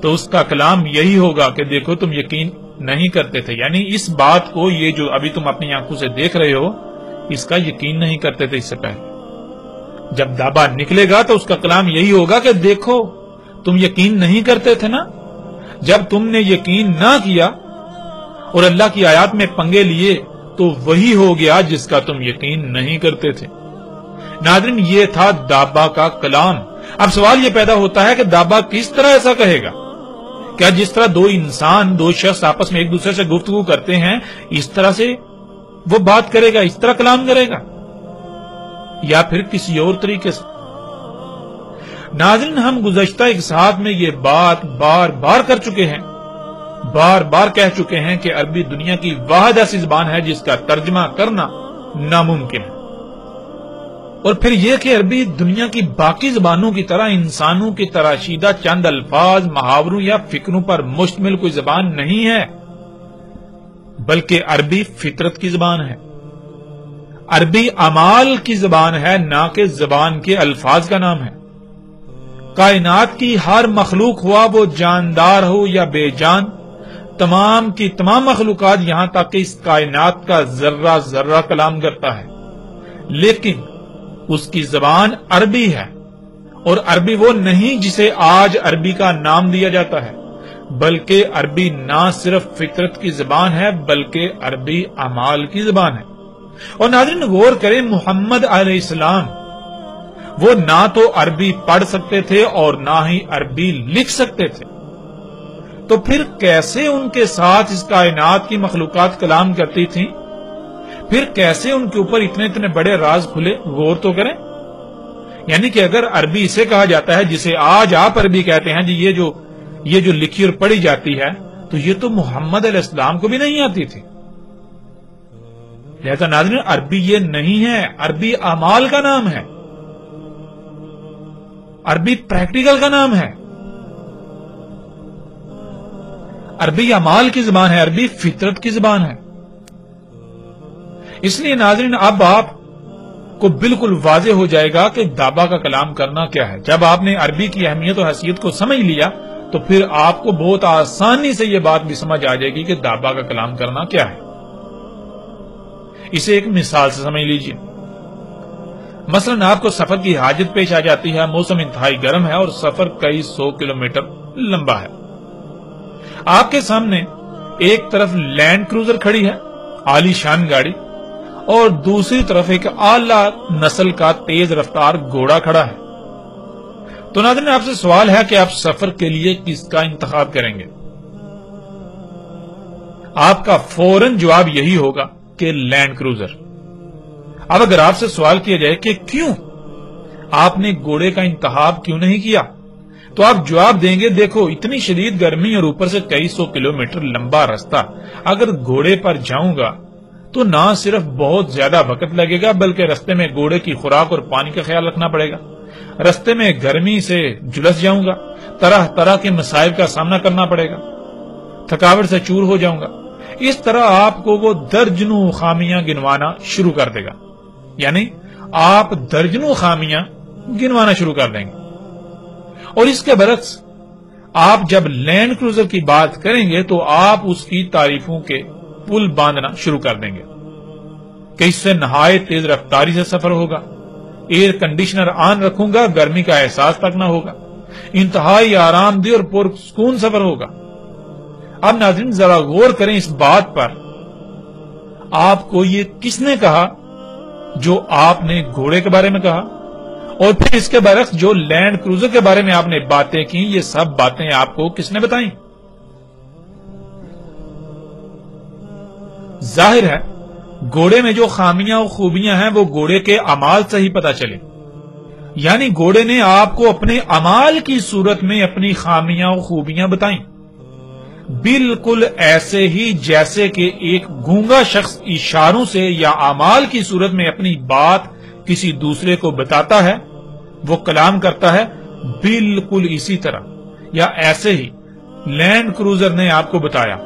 تو اس کا کلام یہی ہوگا کہ دیکھو تم یقین نہیں کرتے تھے، یعنی اس بات کو، یہ جو ابھی تم اپنی آنکھوں سے دیکھ رہے ہو، اس کا یقین نہیں کرتے تھے اس سے پہلے۔ جب دابا نکلے گا تو اس کا کلام یہی ہوگا کہ دیکھو تم یقین نہیں کرتے تھے نا۔ جب تم نے یقین نہ کیا اور اللہ کی آیات میں پنگے لیے تو وہی ہو گیا جس کا تم یقین نہیں کرتے تھے۔ ناظرین یہ تھا دابا کا کلام۔ اب سوال یہ پیدا ہوتا ہے کہ دابا کس طرح ایسا کہے گا؟ کیا جس طرح دو انسان، دو شخص آپس میں ایک دوسرے سے گفتگو کرتے ہیں، اس طرح سے وہ بات کرے گا، اس طرح کلام کرے گا، یا پھر کسی اور طریقے سے؟ ناظرین ہم گزشتہ ایک ساتھ میں یہ بات بار بار کر چکے ہیں، بار بار کہہ چکے ہیں کہ عربی دنیا کی واحد ایسی زبان ہے جس کا ترجمہ کرنا ناممکن ہے، اور پھر یہ کہ عربی دنیا کی باقی زبانوں کی طرح انسانوں کی تراشیدہ چند الفاظ، محاوروں یا فکروں پر مشتمل کوئی زبان نہیں ہے، بلکہ عربی فطرت کی زبان ہے، عربی اعمال کی زبان ہے، نہ کہ زبان کے الفاظ کا نام ہے۔ کائنات کی ہر مخلوق، ہوا وہ جاندار ہو یا بے جان، تمام کی تمام مخلوقات، یہاں تک کہ اس کائنات کا ذرہ ذرہ کلام کرتا ہے، لیکن اس کی زبان عربی ہے، اور عربی وہ نہیں جسے آج عربی کا نام دیا جاتا ہے، بلکہ عربی نہ صرف فطرت کی زبان ہے بلکہ عربی اعمال کی زبان ہے۔ اور ناظرین غور کریں، محمد علیہ السلام وہ نہ تو عربی پڑھ سکتے تھے اور نہ ہی عربی لکھ سکتے تھے، تو پھر کیسے ان کے ساتھ اس کائنات کی مخلوقات کلام کرتی تھیں؟ پھر کیسے ان کے اوپر اتنے اتنے بڑے راز کھلے؟ غور تو کریں۔ یعنی کہ اگر عربی اسے کہا جاتا ہے جسے آج آپ عربی کہتے ہیں، جی یہ جو لکھی اور پڑھی جاتی ہے، تو یہ تو محمد علیہ السلام کو بھی نہیں آتی تھی۔ لہذا ناظرین عربی یہ نہیں ہے، عربی اعمال کا نام ہے، عربی پریکٹیکل کا نام ہے، عربی اعمال کی زبان ہے، عربی فطرت کی زبان ہے۔ اس لیے ناظرین اب آپ کو بالکل واضح ہو جائے گا کہ دابا کا کلام کرنا کیا ہے۔ جب آپ نے عربی کی اہمیت اور حیثیت کو سمجھ لیا تو پھر آپ کو بہت آسانی سے یہ بات بھی سمجھ آ جائے گی کہ دابا کا کلام کرنا کیا ہے۔ اسے ایک مثال سے سمجھ لیجئے۔ مثلا آپ کو سفر کی حاجت پیش آ جاتی ہے، موسم انتہائی گرم ہے اور سفر کئی 100 کلومیٹر لمبا ہے۔ آپ کے سامنے ایک طرف لینڈ کروزر کھڑی ہے، عالی شان گاڑی، اور دوسری طرف ایک اعلی نسل کا تیز رفتار گھوڑا کھڑا ہے۔ تو ناظرین آپ سے سوال ہے کہ آپ سفر کے لیے کس کا انتخاب کریں گے؟ آپ کا فوراً جواب یہی ہوگا کہ لینڈ کروزر۔ اب اگر آپ سے سوال کیا جائے کہ کیوں آپ نے گھوڑے کا انتخاب کیوں نہیں کیا، تو آپ جواب دیں گے دیکھو اتنی شدید گرمی اور اوپر سے کئی سو کلومیٹر لمبا راستہ اگر گھوڑے پر جاؤں گا تو نہ صرف بہت زیادہ وقت لگے گا بلکہ رستے میں گھوڑے کی خوراک اور پانی کا خیال رکھنا پڑے گا، رستے میں گرمی سے جلس جاؤں گا، طرح طرح کے مسائل کا سامنا کرنا پڑے گا، تھکاوٹ سے چور ہو جاؤں گا۔ اس طرح آپ کو وہ درجنوں خامیاں گنوانا شروع کر دے گا، یعنی آپ درجنوں خامیاں گنوانا شروع کر دیں گے۔ اور اس کے برعکس آپ جب لینڈ کروزر کی بات کریں گے تو آپ اس کی تعریفوں کے پل باندھنا شروع کر دیں گے کہ اس سے نہایت تیز رفتاری سے سفر ہوگا، ایئر کنڈیشنر آن رکھوں گا، گرمی کا احساس تک نہ ہوگا، انتہائی آرام دہ اور پرسکون سفر ہوگا۔ اب ناظرین ذرا غور کریں اس بات پر، آپ کو یہ کس نے کہا جو آپ نے گھوڑے کے بارے میں کہا، اور پھر اس کے برعکس جو لینڈ کروزر کے بارے میں آپ نے باتیں کی، یہ سب باتیں آپ کو کس نے بتائیں؟ ظاہر ہے گھوڑے میں جو خامیاں و خوبیاں ہیں وہ گھوڑے کے اعمال سے ہی پتہ چلے، یعنی گھوڑے نے آپ کو اپنے اعمال کی صورت میں اپنی خامیاں و خوبیاں بتائیں، بالکل ایسے ہی جیسے کہ ایک گونگا شخص اشاروں سے یا اعمال کی صورت میں اپنی بات کسی دوسرے کو بتاتا ہے، وہ کلام کرتا ہے، بالکل اسی طرح یا ایسے ہی لینڈ کروزر نے آپ کو بتایا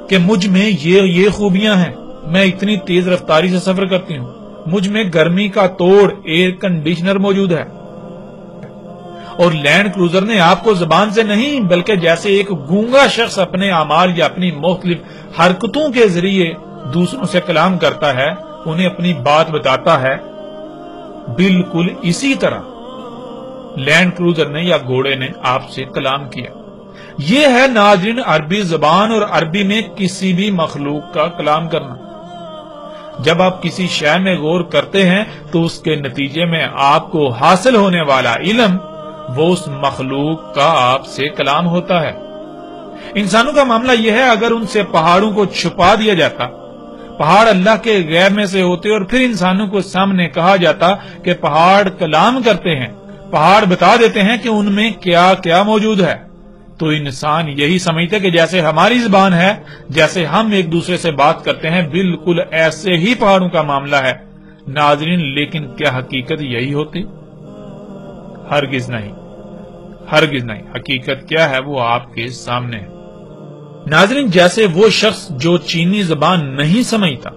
کہ مجھ میں یہ خوبیاں ہیں، میں اتنی تیز رفتاری سے سفر کرتی ہوں، مجھ میں گرمی کا توڑ ایئر کنڈیشنر موجود ہے۔ اور لینڈ کروزر نے آپ کو زبان سے نہیں بلکہ جیسے ایک گونگا شخص اپنے اعمال یا اپنی مختلف حرکتوں کے ذریعے دوسروں سے کلام کرتا ہے، انہیں اپنی بات بتاتا ہے، بالکل اسی طرح لینڈ کروزر نے یا گھوڑے نے آپ سے کلام کیا۔ یہ ہے ناظرین عربی زبان اور عربی میں کسی بھی مخلوق کا کلام کرنا۔ جب آپ کسی شے میں غور کرتے ہیں تو اس کے نتیجے میں آپ کو حاصل ہونے والا علم وہ اس مخلوق کا آپ سے کلام ہوتا ہے۔ انسانوں کا معاملہ یہ ہے، اگر ان سے پہاڑوں کو چھپا دیا جاتا، پہاڑ اللہ کے غیر میں سے ہوتے اور پھر انسانوں کو سامنے کہا جاتا کہ پہاڑ کلام کرتے ہیں، پہاڑ بتا دیتے ہیں کہ ان میں کیا کیا موجود ہے، تو انسان یہی سمجھتے کہ جیسے ہماری زبان ہے، جیسے ہم ایک دوسرے سے بات کرتے ہیں، بالکل ایسے ہی پہاڑوں کا معاملہ ہے۔ ناظرین لیکن کیا حقیقت یہی ہوتی؟ ہرگز نہیں، ہرگز نہیں۔ حقیقت کیا ہے وہ آپ کے سامنے ہے۔ ناظرین جیسے وہ شخص جو چینی زبان نہیں سمجھتا،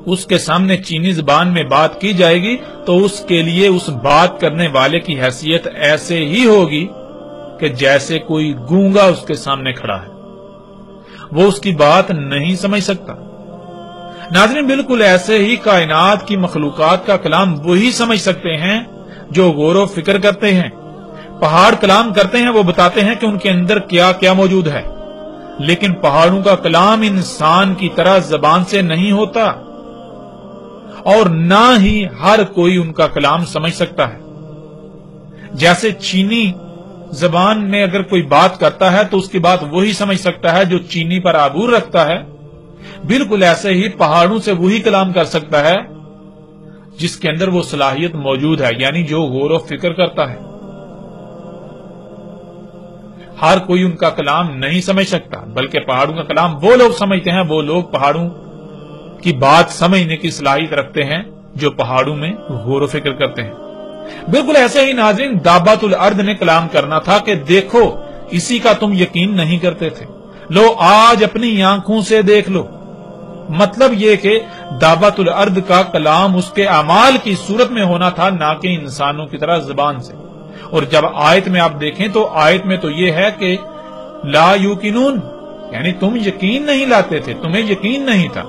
اس کے سامنے چینی زبان میں بات کی جائے گی تو اس کے لیے اس بات کرنے والے کی حیثیت ایسے ہی ہوگی کہ جیسے کوئی گونگا اس کے سامنے کھڑا ہے، وہ اس کی بات نہیں سمجھ سکتا۔ ناظرین بالکل ایسے ہی کائنات کی مخلوقات کا کلام وہی سمجھ سکتے ہیں جو غور و فکر کرتے ہیں۔ پہاڑ کلام کرتے ہیں، وہ بتاتے ہیں کہ ان کے اندر کیا کیا موجود ہے، لیکن پہاڑوں کا کلام انسان کی طرح زبان سے نہیں ہوتا، اور نہ ہی ہر کوئی ان کا کلام سمجھ سکتا ہے۔ جیسے چینی زبان میں اگر کوئی بات کرتا ہے تو اس کی بات وہی سمجھ سکتا ہے جو چینی پر عبور رکھتا ہے، بالکل ایسے ہی پہاڑوں سے وہی کلام کر سکتا ہے جس کے اندر وہ صلاحیت موجود ہے، یعنی جو غور و فکر کرتا ہے۔ ہر کوئی ان کا کلام نہیں سمجھ سکتا، بلکہ پہاڑوں کا کلام وہ لوگ سمجھتے ہیں، وہ لوگ پہاڑوں کی بات سمجھنے کی صلاحیت رکھتے ہیں جو پہاڑوں میں غور و فکر کرتے ہیں۔ بالکل ایسے ہی ناظرین دابت الارض نے کلام کرنا تھا کہ دیکھو اسی کا تم یقین نہیں کرتے تھے، لو آج اپنی آنکھوں سے دیکھ لو۔ مطلب یہ کہ دابت الارض کا کلام اس کے اعمال کی صورت میں ہونا تھا، نہ کہ انسانوں کی طرح زبان سے۔ اور جب آیت میں آپ دیکھیں تو آیت میں تو یہ ہے کہ لا یوقنون، یعنی تم یقین نہیں لاتے تھے، تمہیں یقین نہیں تھا۔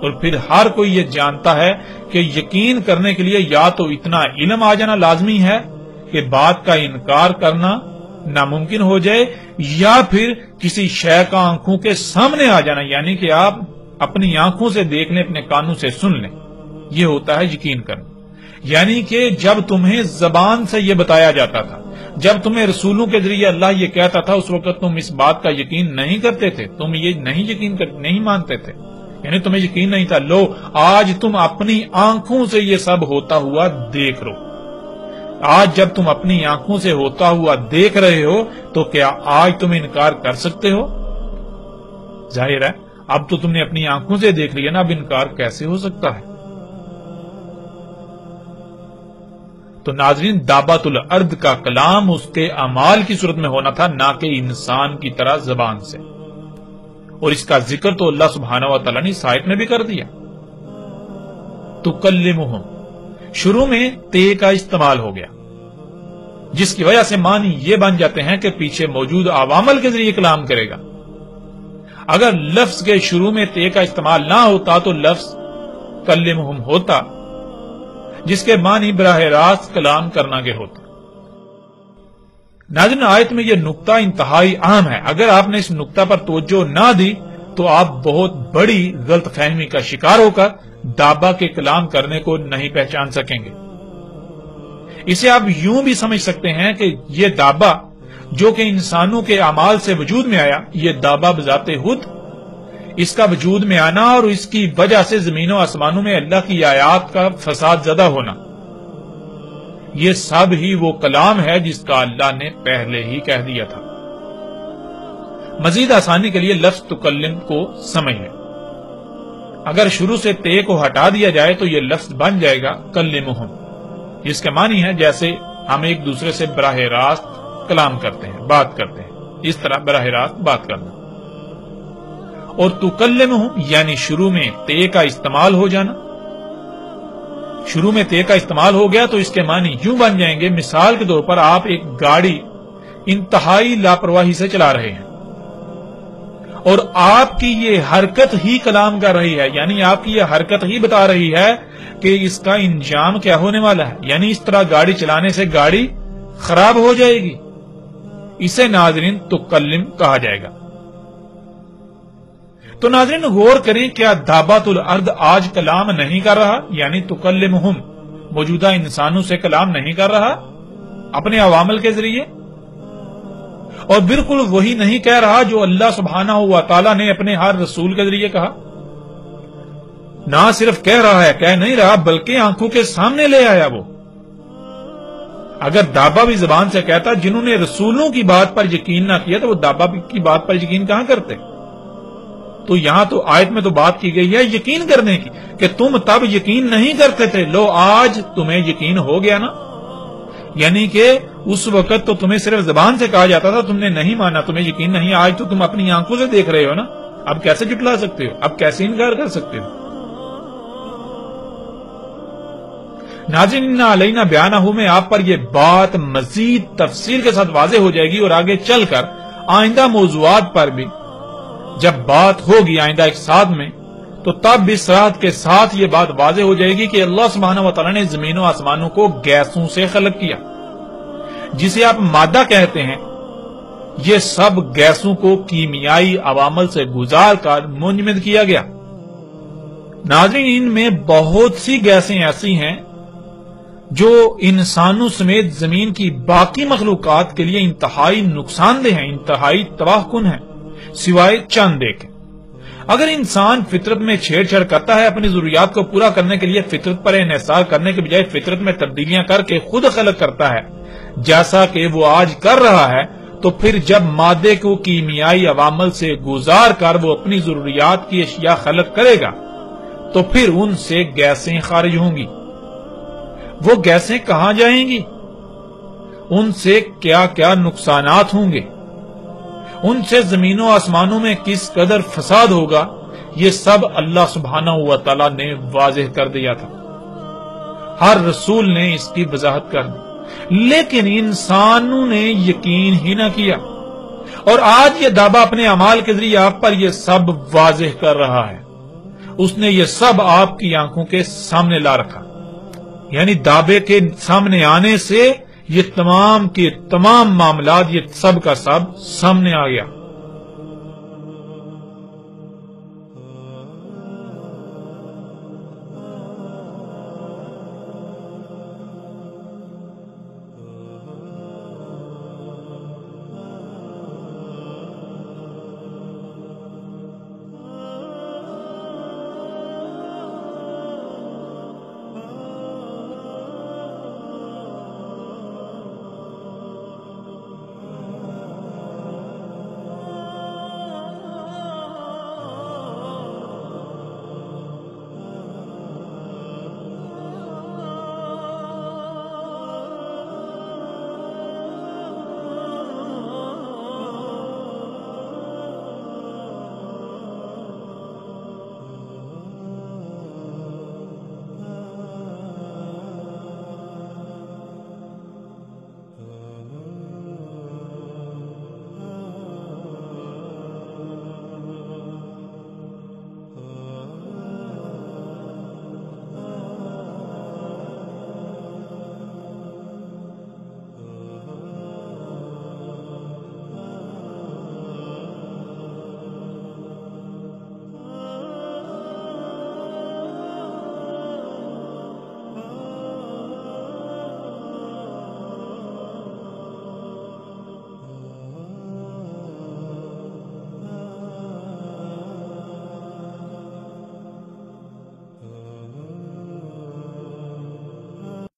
اور پھر ہر کوئی یہ جانتا ہے کہ یقین کرنے کے لیے یا تو اتنا علم آ جانا لازمی ہے کہ بات کا انکار کرنا ناممکن ہو جائے، یا پھر کسی شے کا آنکھوں کے سامنے آ جانا، یعنی کہ آپ اپنی آنکھوں سے دیکھ لیں، اپنے کانوں سے سن لیں، یہ ہوتا ہے یقین کرنا۔ یعنی کہ جب تمہیں زبان سے یہ بتایا جاتا تھا، جب تمہیں رسولوں کے ذریعے اللہ یہ کہتا تھا، اس وقت تم اس بات کا یقین نہیں کرتے تھے، تم یہ نہیں مانتے تھے، یعنی تمہیں یقین نہیں تھا۔ لو آج تم اپنی آنکھوں سے یہ سب ہوتا ہوا دیکھ رہو، آج جب تم اپنی آنکھوں سے ہوتا ہوا دیکھ رہے ہو تو کیا آج تم انکار کر سکتے ہو؟ ظاہر ہے اب تو تم نے اپنی آنکھوں سے دیکھ لیا نا، اب انکار کیسے ہو سکتا ہے؟ تو ناظرین، دابۃ الارض کا کلام اس کے اعمال کی صورت میں ہونا تھا، نہ کہ انسان کی طرح زبان سے، اور اس کا ذکر تو اللہ سبحانہ و تعالیٰ نے اس آیت میں بھی کر دیا۔ تکلمہم، شروع میں تے کا استعمال ہو گیا، جس کی وجہ سے معنی یہ بن جاتے ہیں کہ پیچھے موجود عوامل کے ذریعے کلام کرے گا۔ اگر لفظ کے شروع میں تے کا استعمال نہ ہوتا تو لفظ کلمہم ہوتا، جس کے معنی براہ راست کلام کرنا کے ہوتا۔ ناظرین، آیت میں یہ نقطہ انتہائی اہم ہے، اگر آپ نے اس نقطہ پر توجہ نہ دی تو آپ بہت بڑی غلط فہمی کا شکار ہو کر دابا کے کلام کرنے کو نہیں پہچان سکیں گے۔ اسے آپ یوں بھی سمجھ سکتے ہیں کہ یہ دابا جو کہ انسانوں کے اعمال سے وجود میں آیا، یہ دابا بذات خود، اس کا وجود میں آنا اور اس کی وجہ سے زمین و آسمانوں میں اللہ کی آیات کا فساد زدہ ہونا، یہ سب ہی وہ کلام ہے جس کا اللہ نے پہلے ہی کہہ دیا تھا۔ مزید آسانی کے لیے لفظ تکلم کو سمجھ لیں، اگر شروع سے تے کو ہٹا دیا جائے تو یہ لفظ بن جائے گا کلمہم، جس کے معنی ہے جیسے ہم ایک دوسرے سے براہ راست کلام کرتے ہیں، بات کرتے ہیں، اس طرح براہ راست بات کرنا۔ اور تکلمہم یعنی شروع میں تے کا استعمال ہو جانا، شروع میں تے کا استعمال ہو گیا تو اس کے معنی یوں بن جائیں گے، مثال کے طور پر آپ ایک گاڑی انتہائی لاپرواہی سے چلا رہے ہیں اور آپ کی یہ حرکت ہی کلام کر رہی ہے، یعنی آپ کی یہ حرکت ہی بتا رہی ہے کہ اس کا انجام کیا ہونے والا ہے، یعنی اس طرح گاڑی چلانے سے گاڑی خراب ہو جائے گی، اسے ناظرین تکلم کہا جائے گا۔ تو ناظرین غور کریں، کیا دابۃ الارض آج کلام نہیں کر رہا؟ یعنی تکلمہم موجودہ انسانوں سے کلام نہیں کر رہا اپنے عوامل کے ذریعے، اور بالکل وہی نہیں کہہ رہا جو اللہ سبحانہ و تعالیٰ نے اپنے ہر رسول کے ذریعے کہا۔ نہ صرف کہہ رہا ہے، کہہ نہیں رہا بلکہ آنکھوں کے سامنے لے آیا وہ۔ اگر دابا بھی زبان سے کہتا، جنہوں نے رسولوں کی بات پر یقین نہ کیا تو وہ دابا کی بات پر یقین کہاں کرتے؟ تو یہاں تو آیت میں تو بات کی گئی ہے یقین کرنے کی، کہ تم تب یقین نہیں کرتے تھے، لو آج تمہیں یقین ہو گیا نا، یعنی کہ اس وقت تو تمہیں صرف زبان سے کہا جاتا تھا، تم نے نہیں مانا، تمہیں یقین نہیں، آج تو تم اپنی آنکھوں سے دیکھ رہے ہو نا، اب کیسے جھٹلا سکتے ہو، اب کیسے انکار کر سکتے ہو؟ ناظرین، اِنَّ عَلَيْنَا بِيَانَهُ میں آپ پر یہ بات مزید تفصیل کے ساتھ واضح ہو جائے گی، اور آگے چل کر آئندہ موضوعات پر بھی جب بات ہوگی آئندہ ایک ساتھ میں، تو تب بھی صراحت کے ساتھ یہ بات واضح ہو جائے گی کہ اللہ سبحانہ و تعالیٰ نے زمین و آسمانوں کو گیسوں سے خلق کیا، جسے آپ مادہ کہتے ہیں، یہ سب گیسوں کو کیمیائی عوامل سے گزار کر منجمد کیا گیا۔ ناظرین، ان میں بہت سی گیسیں ایسی ہیں جو انسانوں سمیت زمین کی باقی مخلوقات کے لیے انتہائی نقصان دہ ہیں، انتہائی تباہ کن ہیں، سوائے چند ایک۔ اگر انسان فطرت میں چھیڑ چھاڑ کرتا ہے، اپنی ضروریات کو پورا کرنے کے لیے فطرت پر انحصار کرنے کے بجائے فطرت میں تبدیلیاں کر کے خود خلق کرتا ہے، جیسا کہ وہ آج کر رہا ہے، تو پھر جب مادے کو کیمیائی عوامل سے گزار کر وہ اپنی ضروریات کی اشیاء خلق کرے گا تو پھر ان سے گیسیں خارج ہوں گی۔ وہ گیسیں کہاں جائیں گی؟ ان سے کیا کیا نقصانات ہوں گے؟ ان سے زمین و آسمانوں میں کس قدر فساد ہوگا؟ یہ سب اللہ سبحانہ و تعالیٰ نے واضح کر دیا تھا، ہر رسول نے اس کی وضاحت کر دی، لیکن انسانوں نے یقین ہی نہ کیا، اور آج یہ دعویٰ اپنے اعمال کے ذریعے آپ پر یہ سب واضح کر رہا ہے۔ اس نے یہ سب آپ کی آنکھوں کے سامنے لا رکھا، یعنی دعوے کے سامنے آنے سے یہ تمام کے تمام معاملات، یہ سب کا سب سامنے آ گیا۔